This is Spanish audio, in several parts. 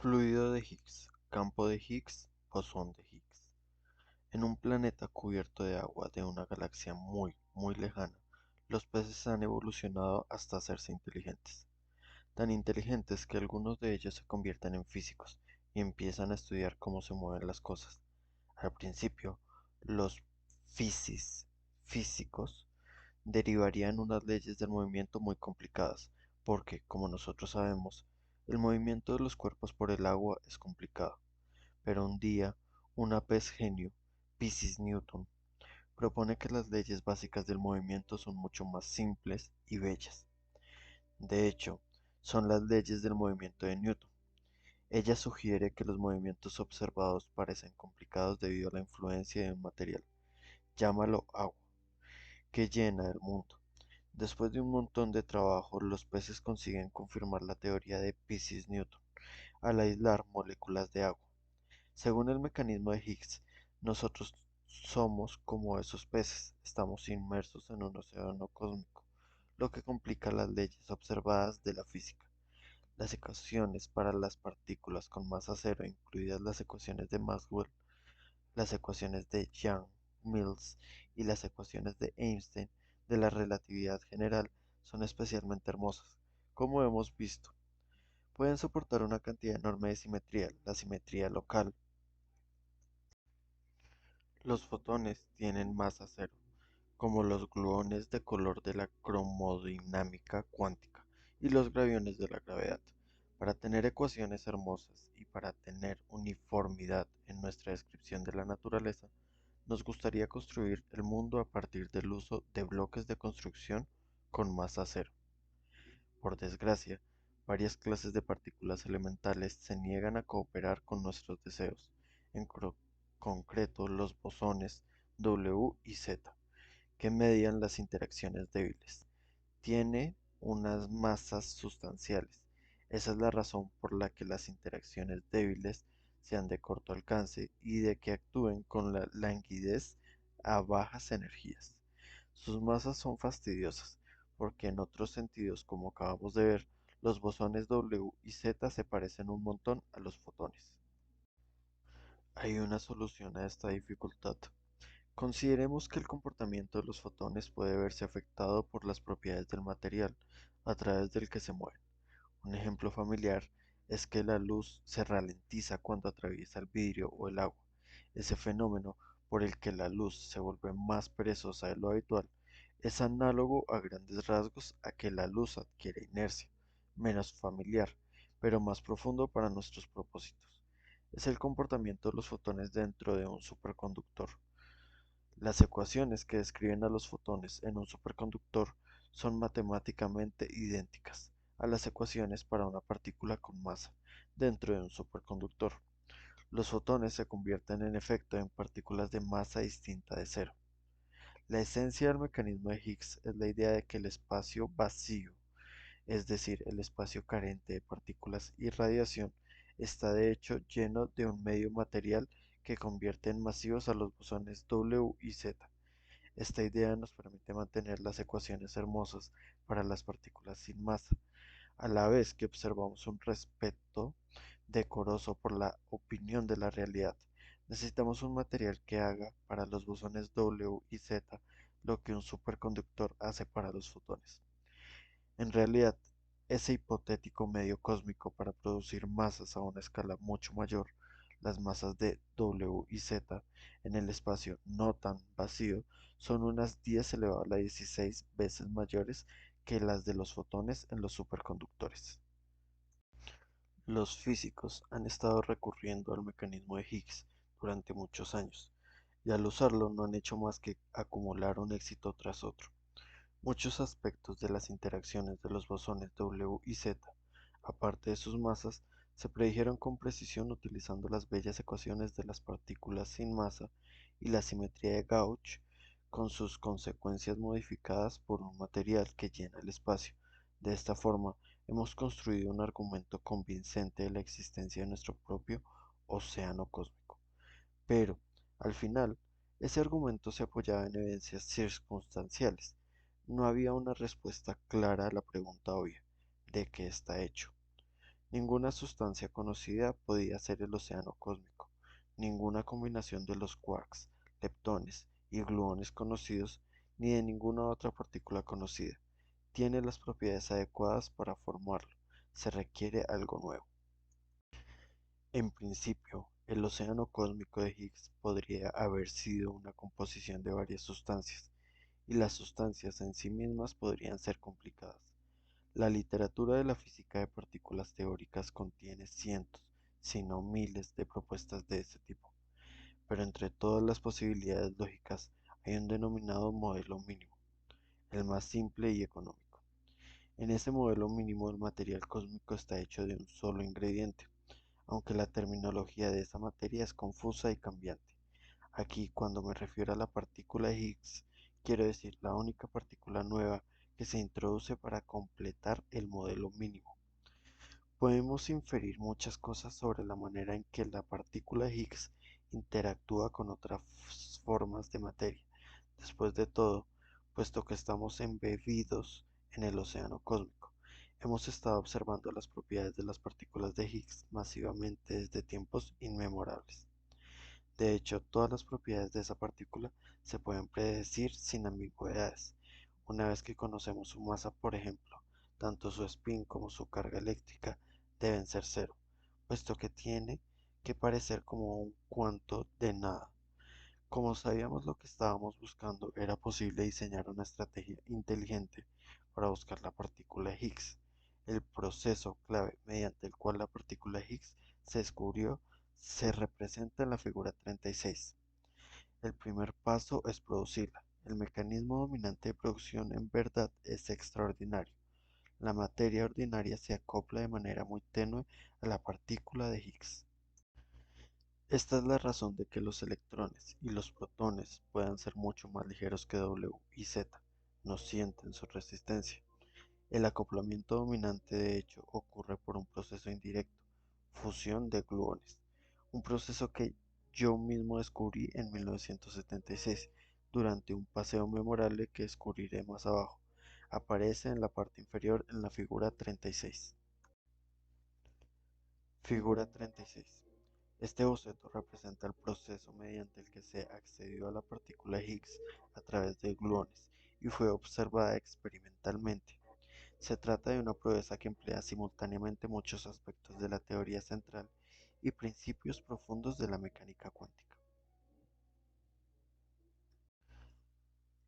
Fluido de Higgs, campo de Higgs, bosón de Higgs. En un planeta cubierto de agua de una galaxia muy, muy lejana, los peces han evolucionado hasta hacerse inteligentes. Tan inteligentes que algunos de ellos se convierten en físicos y empiezan a estudiar cómo se mueven las cosas. Al principio, los físicos derivarían unas leyes del movimiento muy complicadas, porque, como nosotros sabemos, el movimiento de los cuerpos por el agua es complicado. Pero un día, una pez genio, Piscis Newton, propone que las leyes básicas del movimiento son mucho más simples y bellas. De hecho, son las leyes del movimiento de Newton. Ella sugiere que los movimientos observados parecen complicados debido a la influencia de un material, llámalo agua, que llena el mundo. Después de un montón de trabajo, los peces consiguen confirmar la teoría de Piscis-Newton al aislar moléculas de agua. Según el mecanismo de Higgs, nosotros somos como esos peces, estamos inmersos en un océano cósmico, lo que complica las leyes observadas de la física. Las ecuaciones para las partículas con masa cero, incluidas las ecuaciones de Maxwell, las ecuaciones de Young-Mills y las ecuaciones de Einstein de la relatividad general, son especialmente hermosas. Como hemos visto, pueden soportar una cantidad enorme de simetría, la simetría local. Los fotones tienen masa cero, como los gluones de color de la cromodinámica cuántica y los graviones de la gravedad. Para tener ecuaciones hermosas y para tener uniformidad en nuestra descripción de la naturaleza, nos gustaría construir el mundo a partir del uso de bloques de construcción con masa cero. Por desgracia, varias clases de partículas elementales se niegan a cooperar con nuestros deseos, en concreto los bosones W y Z, que median las interacciones débiles. Tiene unas masas sustanciales. Esa es la razón por la que las interacciones débiles sean de corto alcance y de que actúen con la languidez a bajas energías. Sus masas son fastidiosas, porque en otros sentidos, como acabamos de ver, los bosones W y Z se parecen un montón a los fotones. Hay una solución a esta dificultad. Consideremos que el comportamiento de los fotones puede verse afectado por las propiedades del material a través del que se mueven. Un ejemplo familiar es que la luz se ralentiza cuando atraviesa el vidrio o el agua. Ese fenómeno por el que la luz se vuelve más perezosa de lo habitual es análogo a grandes rasgos a que la luz adquiere inercia, menos familiar, pero más profundo para nuestros propósitos. Es el comportamiento de los fotones dentro de un superconductor. Las ecuaciones que describen a los fotones en un superconductor son matemáticamente idénticas a las ecuaciones para una partícula con masa dentro de un superconductor. Los fotones se convierten en efecto en partículas de masa distinta de cero. La esencia del mecanismo de Higgs es la idea de que el espacio vacío, es decir, el espacio carente de partículas y radiación, está de hecho lleno de un medio material que convierte en masivos a los bosones W y Z. Esta idea nos permite mantener las ecuaciones hermosas para las partículas sin masa, a la vez que observamos un respeto decoroso por la opinión de la realidad. Necesitamos un material que haga para los bosones W y Z lo que un superconductor hace para los fotones. En realidad, ese hipotético medio cósmico para producir masas a una escala mucho mayor, las masas de W y Z en el espacio no tan vacío, son unas 10 elevado a la 16 veces mayores que las de los fotones en los superconductores. Los físicos han estado recurriendo al mecanismo de Higgs durante muchos años, y al usarlo no han hecho más que acumular un éxito tras otro. Muchos aspectos de las interacciones de los bosones W y Z, aparte de sus masas, se predijeron con precisión utilizando las bellas ecuaciones de las partículas sin masa y la simetría de Gauss, con sus consecuencias modificadas por un material que llena el espacio. De esta forma, hemos construido un argumento convincente de la existencia de nuestro propio océano cósmico. Pero, al final, ese argumento se apoyaba en evidencias circunstanciales. No había una respuesta clara a la pregunta obvia: ¿de qué está hecho? Ninguna sustancia conocida podía ser el océano cósmico. Ninguna combinación de los quarks, leptones y gluones conocidos, ni de ninguna otra partícula conocida, tiene las propiedades adecuadas para formarlo. Se requiere algo nuevo. En principio, el océano cósmico de Higgs podría haber sido una composición de varias sustancias, y las sustancias en sí mismas podrían ser complicadas. La literatura de la física de partículas teóricas contiene cientos, si no miles, de propuestas de ese tipo, pero entre todas las posibilidades lógicas hay un denominado modelo mínimo, el más simple y económico. En ese modelo mínimo el material cósmico está hecho de un solo ingrediente, aunque la terminología de esa materia es confusa y cambiante. Aquí, cuando me refiero a la partícula Higgs, quiero decir la única partícula nueva que se introduce para completar el modelo mínimo. Podemos inferir muchas cosas sobre la manera en que la partícula Higgs interactúa con otras formas de materia. Después de todo, puesto que estamos embebidos en el océano cósmico, hemos estado observando las propiedades de las partículas de Higgs masivamente desde tiempos inmemorables. De hecho, todas las propiedades de esa partícula se pueden predecir sin ambigüedades. Una vez que conocemos su masa, por ejemplo, tanto su spin como su carga eléctrica deben ser cero, puesto que tiene que parecer como un cuanto de nada. Como sabíamos lo que estábamos buscando, era posible diseñar una estrategia inteligente para buscar la partícula Higgs. El proceso clave mediante el cual la partícula Higgs se descubrió se representa en la figura 36. El primer paso es producirla. El mecanismo dominante de producción en verdad es extraordinario. La materia ordinaria se acopla de manera muy tenue a la partícula de Higgs. Esta es la razón de que los electrones y los protones puedan ser mucho más ligeros que W y Z. No sienten su resistencia. El acoplamiento dominante de hecho ocurre por un proceso indirecto, fusión de gluones, un proceso que yo mismo descubrí en 1976 durante un paseo memorable que descubriré más abajo. Aparece en la parte inferior en la figura 36. Figura 36. Este boceto representa el proceso mediante el que se accedió a la partícula Higgs a través de gluones y fue observada experimentalmente. Se trata de una proeza que emplea simultáneamente muchos aspectos de la teoría central y principios profundos de la mecánica cuántica.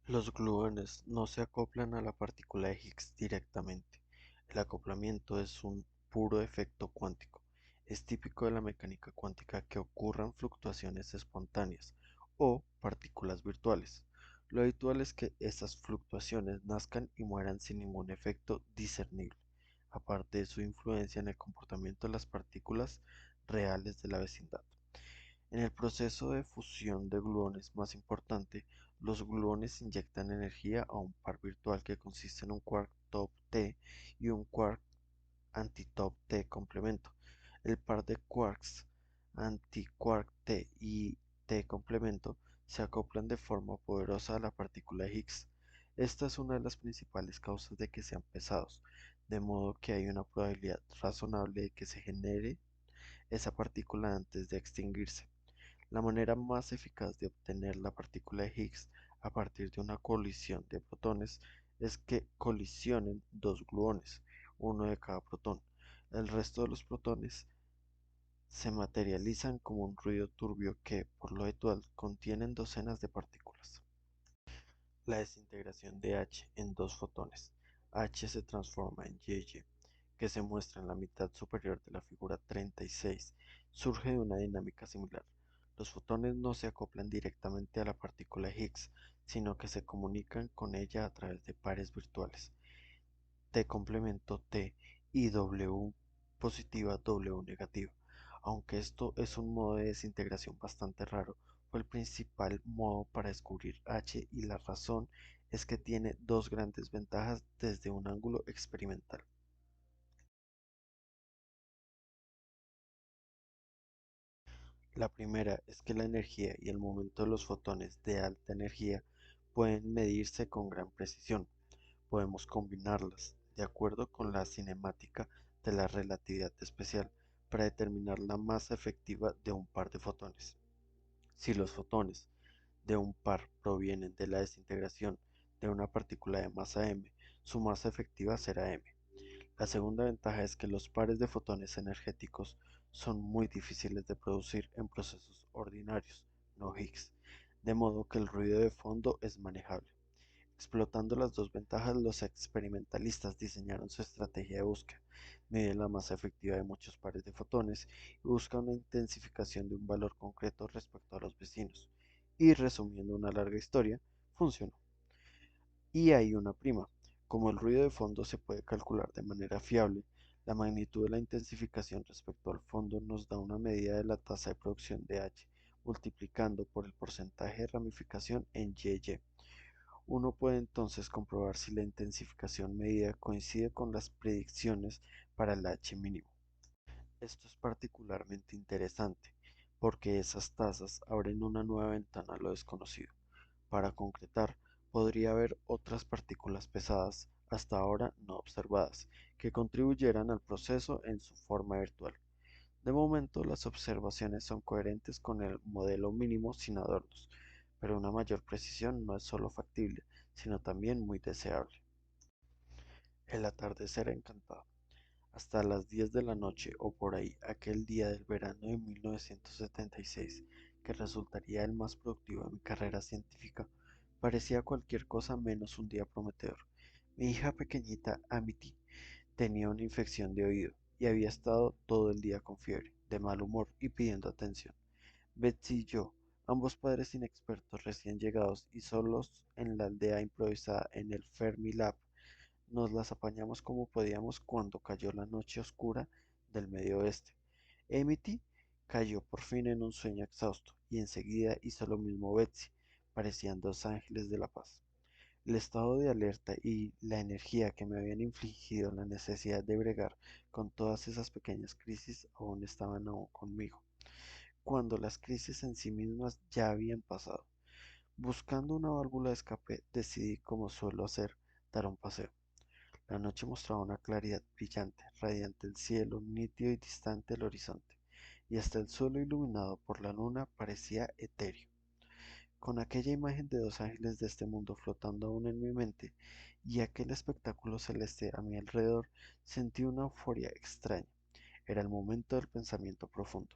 Los gluones no se acoplan a la partícula de Higgs directamente. El acoplamiento es un puro efecto cuántico. Es típico de la mecánica cuántica que ocurran fluctuaciones espontáneas o partículas virtuales. Lo habitual es que esas fluctuaciones nazcan y mueran sin ningún efecto discernible, aparte de su influencia en el comportamiento de las partículas reales de la vecindad. En el proceso de fusión de gluones más importante, los gluones inyectan energía a un par virtual que consiste en un quark top T y un quark anti-top T complemento. El par de quarks anti-quark T y T complemento se acoplan de forma poderosa a la partícula Higgs. Esta es una de las principales causas de que sean pesados, de modo que hay una probabilidad razonable de que se genere esa partícula antes de extinguirse. La manera más eficaz de obtener la partícula de Higgs a partir de una colisión de protones es que colisionen dos gluones, uno de cada protón. El resto de los protones se materializan como un ruido turbio que, por lo habitual, contienen docenas de partículas. La desintegración de H en dos fotones. H se transforma en YY, que se muestra en la mitad superior de la figura 36, surge de una dinámica similar. Los fotones no se acoplan directamente a la partícula Higgs, sino que se comunican con ella a través de pares virtuales, T complemento T y W positiva W negativa. Aunque esto es un modo de desintegración bastante raro, fue el principal modo para descubrir H y la razón es que tiene dos grandes ventajas desde un ángulo experimental. La primera es que la energía y el momento de los fotones de alta energía pueden medirse con gran precisión. Podemos combinarlas de acuerdo con la cinemática de la relatividad especial para determinar la masa efectiva de un par de fotones. Si los fotones de un par provienen de la desintegración de una partícula de masa m, su masa efectiva será m. La segunda ventaja es que los pares de fotones energéticos son muy difíciles de producir en procesos ordinarios, no Higgs, de modo que el ruido de fondo es manejable. Explotando las dos ventajas, los experimentalistas diseñaron su estrategia de búsqueda, miden la masa efectiva de muchos pares de fotones y buscan una intensificación de un valor concreto respecto a los vecinos. Y resumiendo una larga historia, funcionó. Y hay una prima. Como el ruido de fondo se puede calcular de manera fiable, la magnitud de la intensificación respecto al fondo nos da una medida de la tasa de producción de H, multiplicando por el porcentaje de ramificación en YY. Uno puede entonces comprobar si la intensificación medida coincide con las predicciones para el H mínimo. Esto es particularmente interesante porque esas tasas abren una nueva ventana a lo desconocido. Para concretar, podría haber otras partículas pesadas, hasta ahora no observadas, que contribuyeran al proceso en su forma virtual. De momento, las observaciones son coherentes con el modelo mínimo sin adornos, pero una mayor precisión no es solo factible, sino también muy deseable. El atardecer encantado. Hasta las 10 de la noche o por ahí, aquel día del verano de 1976, que resultaría el más productivo de mi carrera científica, parecía cualquier cosa menos un día prometedor. Mi hija pequeñita, Amity, tenía una infección de oído y había estado todo el día con fiebre, de mal humor y pidiendo atención. Betsy y yo, ambos padres inexpertos recién llegados y solos en la aldea improvisada en el Fermilab, nos las apañamos como podíamos cuando cayó la noche oscura del medio oeste. Amity cayó por fin en un sueño exhausto y enseguida hizo lo mismo Betsy. Parecían dos ángeles de la paz. El estado de alerta y la energía que me habían infligido la necesidad de bregar con todas esas pequeñas crisis aún estaban conmigo, cuando las crisis en sí mismas ya habían pasado. Buscando una válvula de escape, decidí, como suelo hacer, dar un paseo. La noche mostraba una claridad brillante, radiante el cielo, nítido y distante el horizonte, y hasta el suelo iluminado por la luna parecía etéreo. Con aquella imagen de dos ángeles de este mundo flotando aún en mi mente y aquel espectáculo celeste a mi alrededor, sentí una euforia extraña. Era el momento del pensamiento profundo.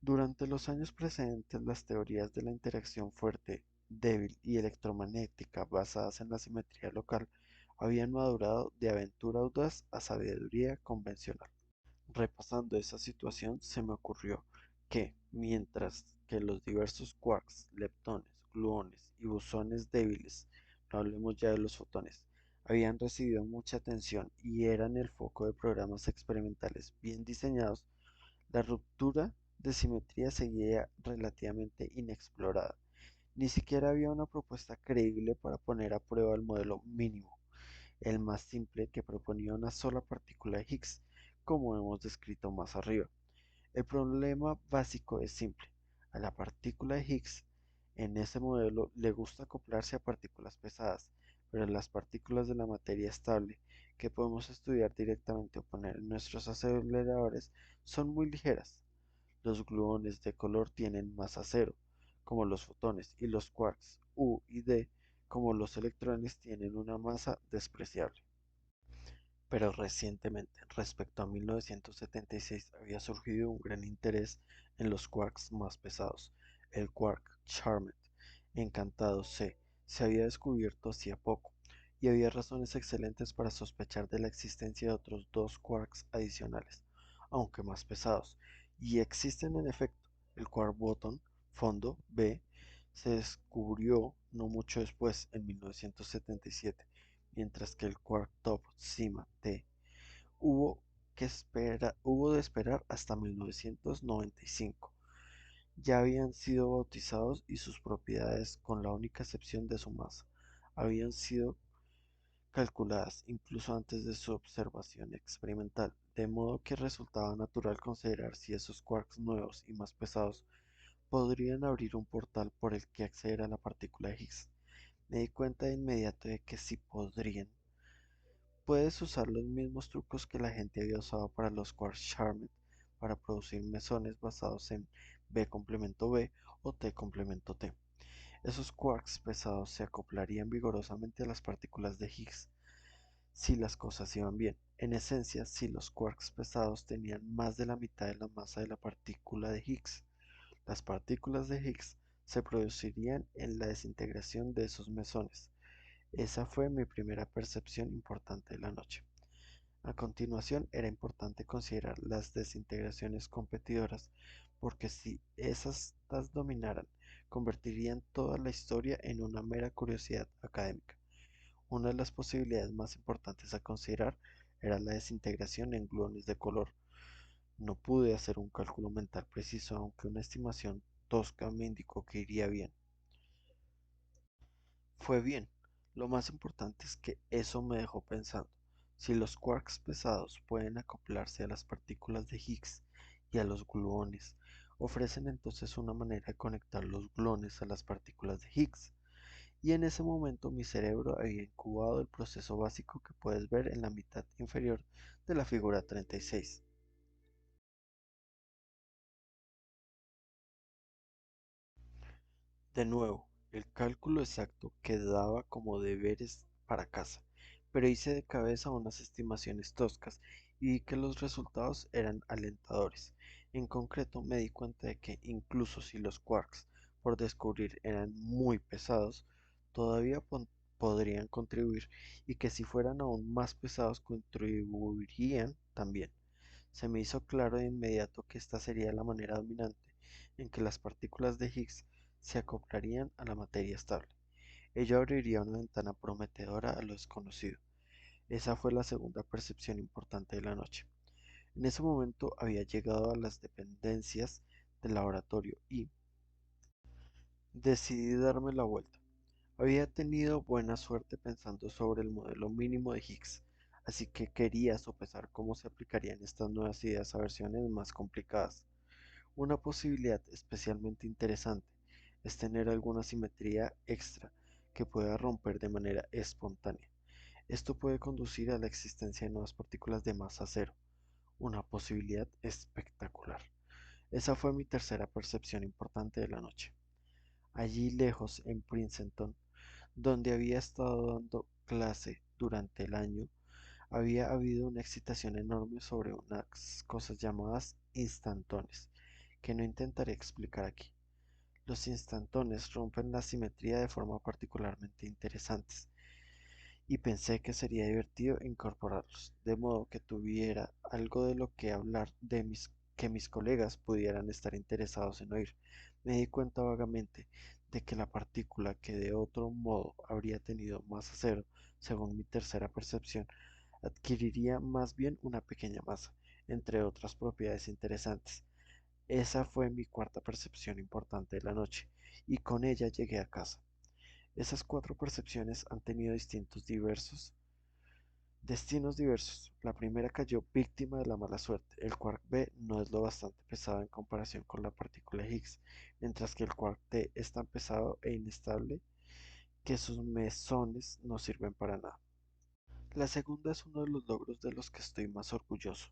Durante los años precedentes, las teorías de la interacción fuerte, débil y electromagnética basadas en la simetría local habían madurado de aventura audaz a sabiduría convencional. Repasando esa situación, se me ocurrió que, mientras que los diversos quarks, leptones, gluones y bosones débiles, no hablemos ya de los fotones, habían recibido mucha atención y eran el foco de programas experimentales bien diseñados, la ruptura de simetría seguía relativamente inexplorada. Ni siquiera había una propuesta creíble para poner a prueba el modelo mínimo, el más simple, que proponía una sola partícula de Higgs, como hemos descrito más arriba. El problema básico es simple. A la partícula de Higgs en ese modelo le gusta acoplarse a partículas pesadas, pero las partículas de la materia estable que podemos estudiar directamente o poner en nuestros aceleradores son muy ligeras. Los gluones de color tienen masa cero, como los fotones, y los quarks U y D, como los electrones, tienen una masa despreciable. Pero recientemente, respecto a 1976, había surgido un gran interés en los quarks más pesados. El quark Charmet, encantado C, se había descubierto hacía poco, y había razones excelentes para sospechar de la existencia de otros dos quarks adicionales, aunque más pesados. Y existen en efecto. El quark botón, fondo B, se descubrió no mucho después, en 1977, mientras que el quark top Cima T hubo de esperar hasta 1995. Ya habían sido bautizados y sus propiedades, con la única excepción de su masa, habían sido calculadas incluso antes de su observación experimental, de modo que resultaba natural considerar si esos quarks nuevos y más pesados podrían abrir un portal por el que acceder a la partícula de Higgs. Me di cuenta de inmediato de que sí podrían. Puedes usar los mismos trucos que la gente había usado para los quarks Charmed para producir mesones basados en B complemento B o T complemento T. Esos quarks pesados se acoplarían vigorosamente a las partículas de Higgs si las cosas iban bien. En esencia, si los quarks pesados tenían más de la mitad de la masa de la partícula de Higgs, las partículas de Higgs se producirían en la desintegración de esos mesones. Esa fue mi primera percepción importante de la noche. A continuación, era importante considerar las desintegraciones competidoras, porque si esas las dominaran, convertirían toda la historia en una mera curiosidad académica. Una de las posibilidades más importantes a considerar era la desintegración en gluones de color. No pude hacer un cálculo mental preciso, aunque una estimación tosca me indicó que iría bien. Fue bien. Lo más importante es que eso me dejó pensando. Si los quarks pesados pueden acoplarse a las partículas de Higgs y a los gluones, ofrecen entonces una manera de conectar los gluones a las partículas de Higgs. Y en ese momento mi cerebro había incubado el proceso básico que puedes ver en la mitad inferior de la figura 36. De nuevo, el cálculo exacto quedaba como deberes para casa, pero hice de cabeza unas estimaciones toscas y vi que los resultados eran alentadores. En concreto, me di cuenta de que incluso si los quarks por descubrir eran muy pesados, todavía podrían contribuir y que si fueran aún más pesados contribuirían también. Se me hizo claro de inmediato que esta sería la manera dominante en que las partículas de Higgs se acoplarían a la materia estable. Ello abriría una ventana prometedora a lo desconocido. Esa fue la segunda percepción importante de la noche. En ese momento había llegado a las dependencias del laboratorio y decidí darme la vuelta. Había tenido buena suerte pensando sobre el modelo mínimo de Higgs, así que quería sopesar cómo se aplicarían estas nuevas ideas a versiones más complicadas. Una posibilidad especialmente interesante es tener alguna simetría extra que pueda romper de manera espontánea. Esto puede conducir a la existencia de nuevas partículas de masa cero, una posibilidad espectacular. Esa fue mi tercera percepción importante de la noche. Allí lejos, en Princeton, donde había estado dando clase durante el año, había habido una excitación enorme sobre unas cosas llamadas instantones, que no intentaré explicar aquí. Los instantones rompen la simetría de forma particularmente interesantes, y pensé que sería divertido incorporarlos, de modo que tuviera algo de lo que hablar que mis colegas pudieran estar interesados en oír. Me di cuenta vagamente de que la partícula que de otro modo habría tenido masa cero, según mi tercera percepción, adquiriría más bien una pequeña masa, entre otras propiedades interesantes. Esa fue mi cuarta percepción importante de la noche, y con ella llegué a casa. Esas cuatro percepciones han tenido destinos diversos. La primera cayó víctima de la mala suerte. El quark B no es lo bastante pesado en comparación con la partícula Higgs, mientras que el quark T es tan pesado e inestable que sus mesones no sirven para nada. La segunda es uno de los logros de los que estoy más orgulloso.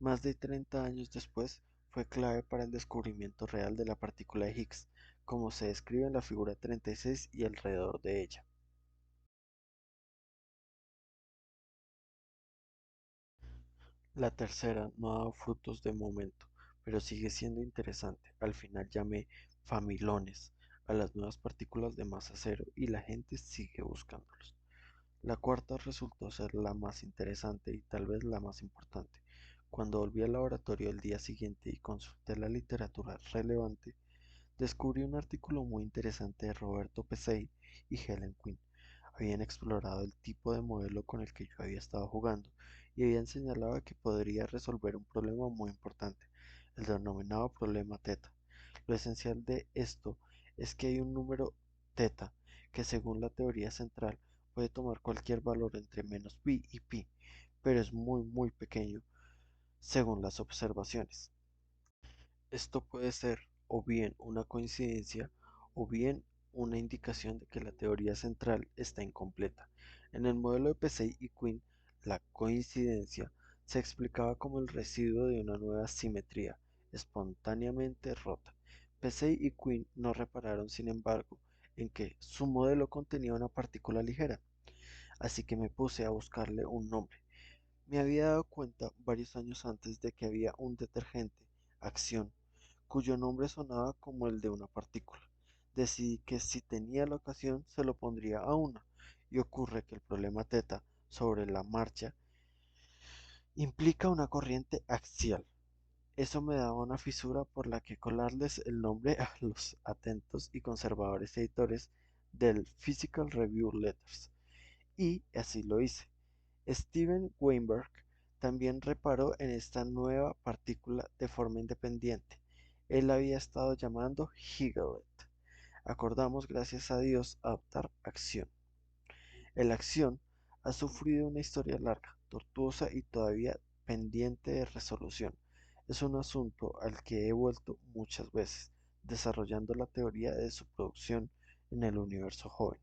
Más de 30 años después, fue clave para el descubrimiento real de la partícula de Higgs, como se describe en la figura 36 y alrededor de ella. La tercera no ha dado frutos de momento, pero sigue siendo interesante. Al final llamé familones a las nuevas partículas de masa cero y la gente sigue buscándolos. La cuarta resultó ser la más interesante y tal vez la más importante. Cuando volví al laboratorio el día siguiente y consulté la literatura relevante, descubrí un artículo muy interesante de Roberto Pesay y Helen Quinn. Habían explorado el tipo de modelo con el que yo había estado jugando y habían señalado que podría resolver un problema muy importante, el denominado problema teta. Lo esencial de esto es que hay un número teta que según la teoría central puede tomar cualquier valor entre menos pi y pi, pero es muy pequeño según las observaciones. Esto puede ser o bien una coincidencia o bien una indicación de que la teoría central está incompleta. En el modelo de Pesay y Quinn, La coincidencia se explicaba como el residuo de una nueva simetría, espontáneamente rota. Pesey y Quinn no repararon, sin embargo, en que su modelo contenía una partícula ligera, así que me puse a buscarle un nombre. Me había dado cuenta varios años antes de que había un detergente, Acción, cuyo nombre sonaba como el de una partícula. Decidí que si tenía la ocasión se lo pondría a una, y ocurre que el problema teta sobre la marcha implica una corriente axial. Eso me daba una fisura por la que colarles el nombre a los atentos y conservadores editores del Physical Review Letters, y así lo hice. Steven Weinberg también reparó en esta nueva partícula de forma independiente. Él había estado llamando Higglet. Acordamos, gracias a Dios, adoptar Acción. El Acción ha sufrido una historia larga, tortuosa y todavía pendiente de resolución. Es un asunto al que he vuelto muchas veces, desarrollando la teoría de su producción en el universo joven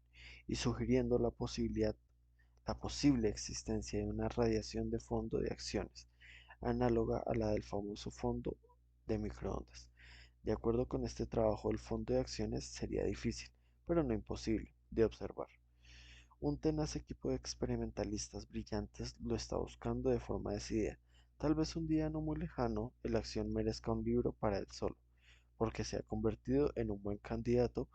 y sugiriendo la posible existencia de una radiación de fondo de acciones, análoga a la del famoso fondo de microondas. De acuerdo con este trabajo, el fondo de acciones sería difícil, pero no imposible, de observar. Un tenaz equipo de experimentalistas brillantes lo está buscando de forma decidida. Tal vez un día no muy lejano, la acción merezca un libro para él solo, porque se ha convertido en un buen candidato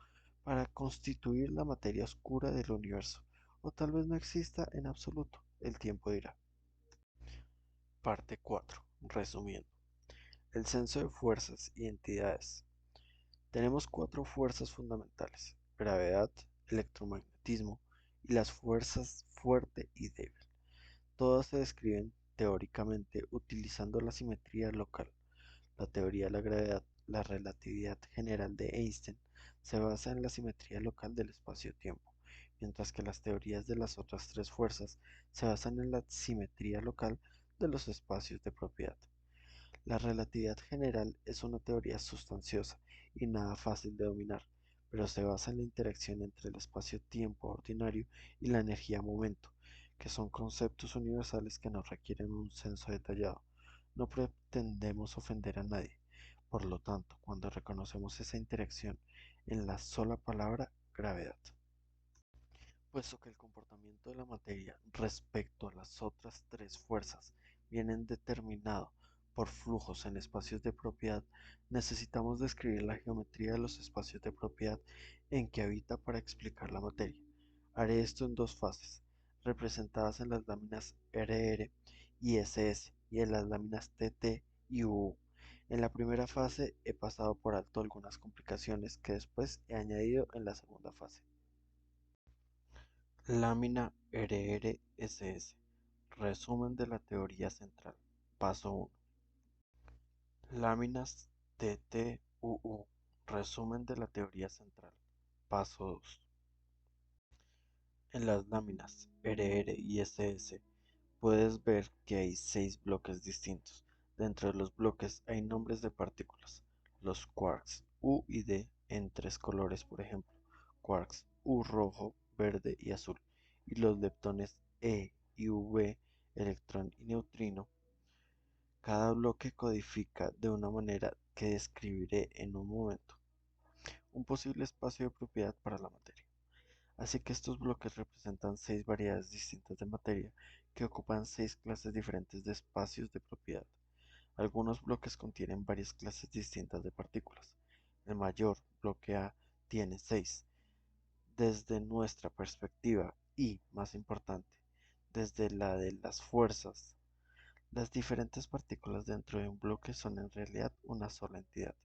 para constituir la materia oscura del universo, o tal vez no exista en absoluto, el tiempo dirá. Parte 4. Resumiendo. El censo de fuerzas y entidades. Tenemos cuatro fuerzas fundamentales: gravedad, electromagnetismo y las fuerzas fuerte y débil. Todas se describen teóricamente utilizando la simetría local. La teoría de la gravedad, la relatividad general de Einstein, se basa en la simetría local del espacio-tiempo, mientras que las teorías de las otras tres fuerzas se basan en la simetría local de los espacios de propiedad. La relatividad general es una teoría sustanciosa y nada fácil de dominar, pero se basa en la interacción entre el espacio-tiempo ordinario y la energía-momento, que son conceptos universales que no requieren un censo detallado. No pretendemos ofender a nadie. Por lo tanto, cuando reconocemos esa interacción en la sola palabra gravedad, puesto que el comportamiento de la materia respecto a las otras tres fuerzas vienen determinado por flujos en espacios de propiedad, necesitamos describir la geometría de los espacios de propiedad en que habita para explicar la materia. Haré esto en dos fases, representadas en las láminas RR y SS y en las láminas TT y UU. En la primera fase he pasado por alto algunas complicaciones que después he añadido en la segunda fase. Lámina RR-SS. Resumen de la teoría central. Paso 1. Láminas TT-UU. Resumen de la teoría central. Paso 2. En las láminas RR y SS puedes ver que hay 6 bloques distintos. Dentro de los bloques hay nombres de partículas. Los quarks U y D en tres colores, por ejemplo, quarks U rojo, verde y azul, y los leptones E y V, electrón y neutrino. Cada bloque codifica de una manera que describiré en un momento un posible espacio de propiedad para la materia. Así que estos bloques representan 6 variedades distintas de materia que ocupan 6 clases diferentes de espacios de propiedad. Algunos bloques contienen varias clases distintas de partículas. El mayor, bloque A, tiene 6. Desde nuestra perspectiva y, más importante, desde la de las fuerzas, las diferentes partículas dentro de un bloque son en realidad una sola entidad,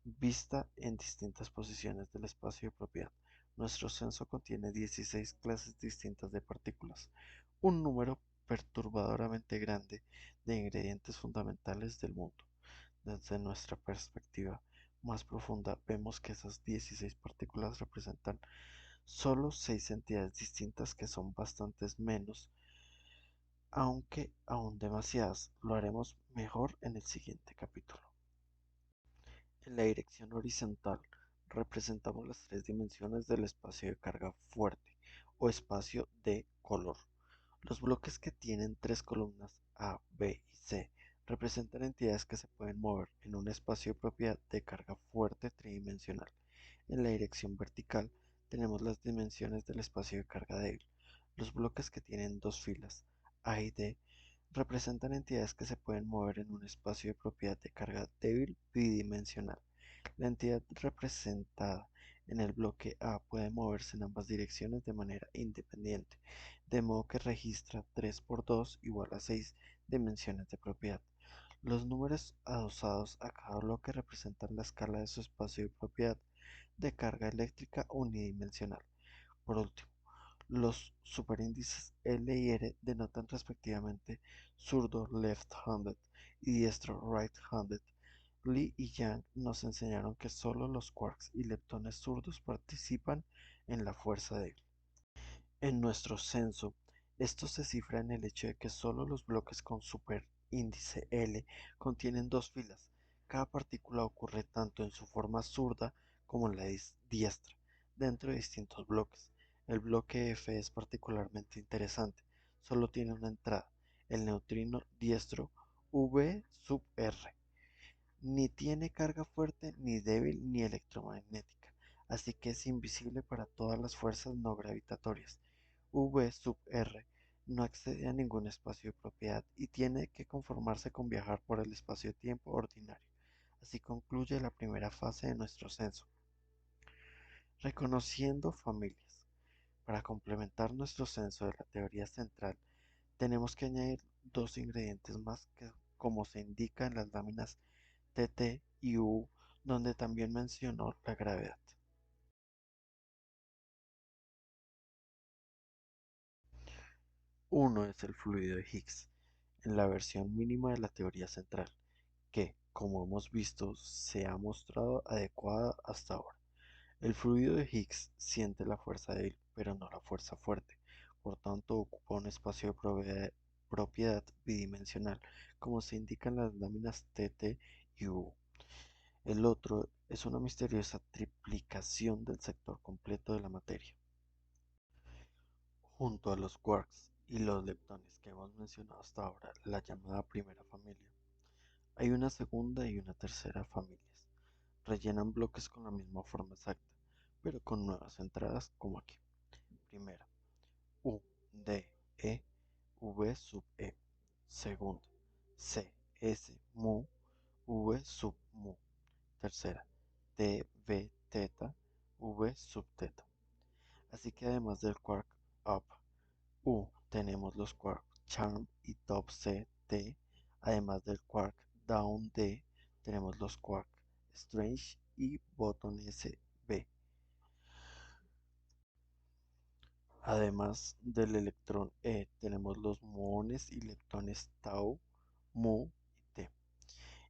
vista en distintas posiciones del espacio de propiedad. Nuestro censo contiene 16 clases distintas de partículas, un número perturbadoramente grande de ingredientes fundamentales del mundo. Desde nuestra perspectiva más profunda, vemos que esas 16 partículas representan solo 6 entidades distintas que son bastantes menos, aunque aún demasiadas. Lo haremos mejor en el siguiente capítulo. En la dirección horizontal representamos las tres dimensiones del espacio de carga fuerte o espacio de color. Los bloques que tienen tres columnas A, B y C representan entidades que se pueden mover en un espacio de propiedad de carga fuerte tridimensional. En la dirección vertical tenemos las dimensiones del espacio de carga débil. Los bloques que tienen dos filas A y D representan entidades que se pueden mover en un espacio de propiedad de carga débil bidimensional. La entidad representada en el bloque A puede moverse en ambas direcciones de manera independiente, de modo que registra 3 por 2 igual a 6 dimensiones de propiedad. Los números adosados a cada bloque representan la escala de su espacio de propiedad de carga eléctrica unidimensional. Por último, los superíndices L y R denotan respectivamente zurdo left-handed y diestro right-handed. Lee y Yang nos enseñaron que solo los quarks y leptones zurdos participan en la fuerza débil. En nuestro censo, esto se cifra en el hecho de que solo los bloques con superíndice L contienen dos filas. Cada partícula ocurre tanto en su forma zurda como en la diestra, dentro de distintos bloques. El bloque F es particularmente interesante. Solo tiene una entrada, el neutrino diestro V sub R. Ni tiene carga fuerte, ni débil, ni electromagnética, así que es invisible para todas las fuerzas no gravitatorias. V sub R no accede a ningún espacio de propiedad y tiene que conformarse con viajar por el espacio-tiempo ordinario. Así concluye la primera fase de nuestro censo. Reconociendo familias. Para complementar nuestro censo de la teoría central, tenemos que añadir dos ingredientes más que, como se indica en las láminas TT y U, donde también mencionó la gravedad. Uno es el fluido de Higgs, en la versión mínima de la teoría central, que, como hemos visto, se ha mostrado adecuada hasta ahora. El fluido de Higgs siente la fuerza débil, pero no la fuerza fuerte, por tanto ocupa un espacio de propiedad bidimensional, como se indica en las láminas TT y U. El otro es una misteriosa triplicación del sector completo de la materia. Junto a los quarks y los leptones que hemos mencionado hasta ahora, la llamada primera familia, hay una segunda y una tercera familias. Rellenan bloques con la misma forma exacta, pero con nuevas entradas como aquí. Primera, U, D, E, V sub E. Segunda, C, S, mu, V sub mu. Tercera, T, V, teta, V sub teta. Así que además del quark up U tenemos los quark charm y top C, T. Además del quark down D, tenemos los quark strange y bottom S, B. Además del electrón E, tenemos los muones y leptones tau, mu y T.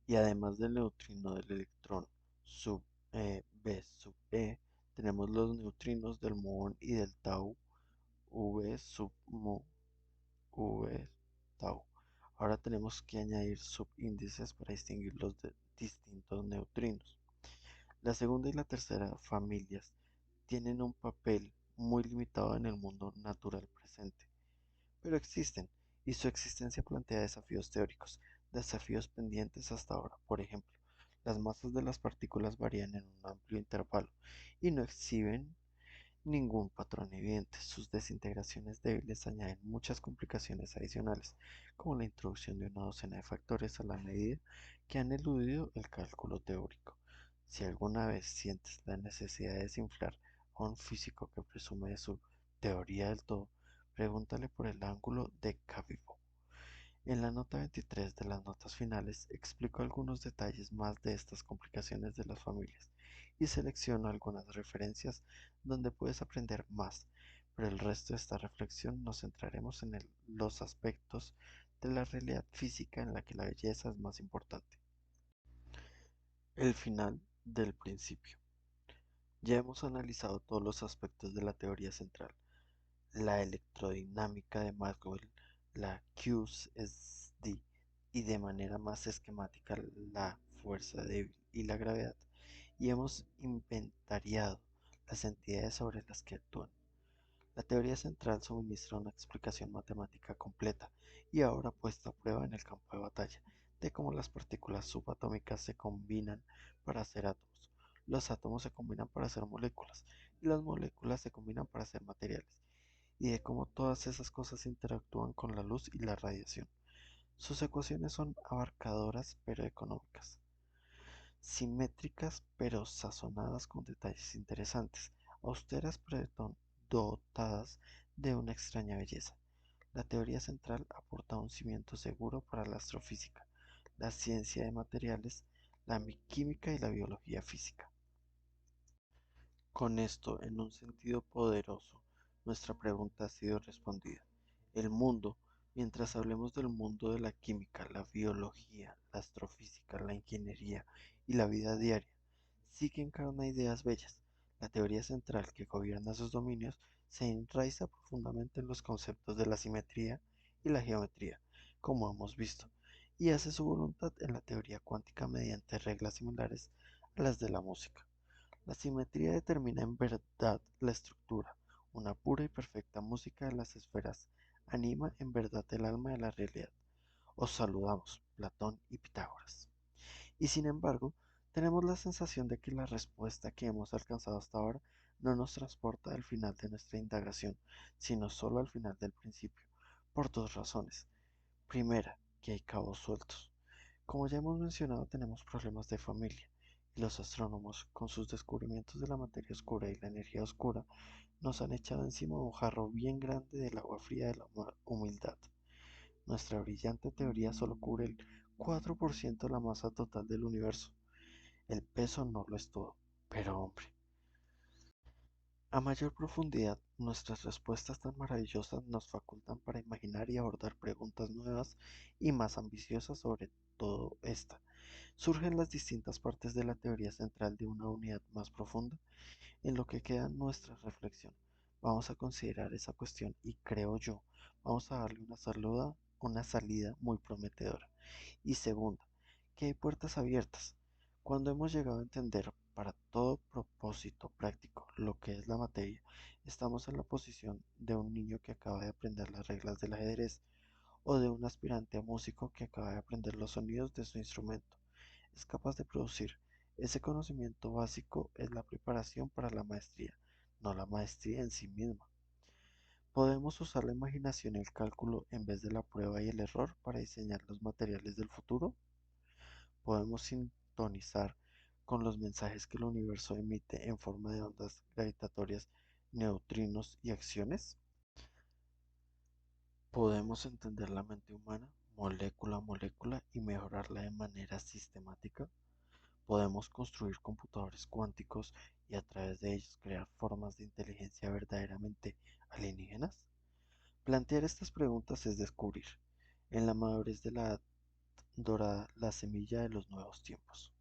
Y además del neutrino del electrón sub B sub E, tenemos los neutrinos del muón y del tau, V sub mu, V tau. Ahora tenemos que añadir subíndices para distinguir los distintos neutrinos. La segunda y la tercera familias tienen un papel muy limitado en el mundo natural presente, pero existen, y su existencia plantea desafíos teóricos, desafíos pendientes hasta ahora. Por ejemplo, las masas de las partículas varían en un amplio intervalo y no exhiben ningún patrón evidente. Sus desintegraciones débiles añaden muchas complicaciones adicionales, como la introducción de una docena de factores a la medida que han eludido el cálculo teórico. Si alguna vez sientes la necesidad de desinflar a un físico que presume de su teoría del todo, pregúntale por el ángulo de Cabibbo. En la nota 23 de las notas finales explico algunos detalles más de estas complicaciones de las familias y selecciono algunas referencias donde puedes aprender más, pero el resto de esta reflexión nos centraremos en los aspectos de la realidad física en la que la belleza es más importante. El final del principio. Ya hemos analizado todos los aspectos de la teoría central, la electrodinámica de Maxwell, la QSD y de manera más esquemática la fuerza débil y la gravedad, y hemos inventariado las entidades sobre las que actúan. La teoría central suministra una explicación matemática completa y ahora puesta a prueba en el campo de batalla de cómo las partículas subatómicas se combinan para hacer átomos, los átomos se combinan para hacer moléculas y las moléculas se combinan para hacer materiales, y de cómo todas esas cosas interactúan con la luz y la radiación. Sus ecuaciones son abarcadoras pero económicas, simétricas pero sazonadas con detalles interesantes, austeras pero dotadas de una extraña belleza. La teoría central aporta un cimiento seguro para la astrofísica, la ciencia de materiales, la química y la biología física. Con esto, en un sentido poderoso, nuestra pregunta ha sido respondida. El mundo, mientras hablemos del mundo de la química, la biología, la astrofísica, la ingeniería y la vida diaria, sigue encarna ideas bellas. La teoría central que gobierna sus dominios se enraiza profundamente en los conceptos de la simetría y la geometría, como hemos visto, y hace su voluntad en la teoría cuántica mediante reglas similares a las de la música. La simetría determina en verdad la estructura. Una pura y perfecta música de las esferas anima en verdad el alma de la realidad. Os saludamos, Platón y Pitágoras. Y sin embargo, tenemos la sensación de que la respuesta que hemos alcanzado hasta ahora no nos transporta al final de nuestra indagación, sino solo al final del principio, por dos razones. Primera, que hay cabos sueltos. Como ya hemos mencionado, tenemos problemas de familia, y los astrónomos, con sus descubrimientos de la materia oscura y la energía oscura, nos han echado encima un jarro bien grande del agua fría de la humildad. Nuestra brillante teoría solo cubre el 4% de la masa total del universo. El peso no lo es todo, pero hombre, a mayor profundidad, nuestras respuestas tan maravillosas nos facultan para imaginar y abordar preguntas nuevas y más ambiciosas sobre todo esta. Surgen las distintas partes de la teoría central de una unidad más profunda. En lo que queda nuestra reflexión, vamos a considerar esa cuestión y creo yo, vamos a darle una salida muy prometedora. Y segunda, que hay puertas abiertas. Cuando hemos llegado a entender para todo propósito práctico lo que es la materia, estamos en la posición de un niño que acaba de aprender las reglas del ajedrez o de un aspirante a músico que acaba de aprender los sonidos de su instrumento. Es capaz de producir. Ese conocimiento básico es la preparación para la maestría, no la maestría en sí misma. Podemos usar la imaginación y el cálculo en vez de la prueba y el error para diseñar los materiales del futuro. Podemos sintonizar con los mensajes que el universo emite en forma de ondas gravitatorias, neutrinos y acciones. Podemos entender la mente humana molécula a molécula y mejorarla de manera sistemática. Podemos construir computadores cuánticos y a través de ellos crear formas de inteligencia verdaderamente alienígenas. Plantear estas preguntas es descubrir, en la madurez de la edad dorada, la semilla de los nuevos tiempos.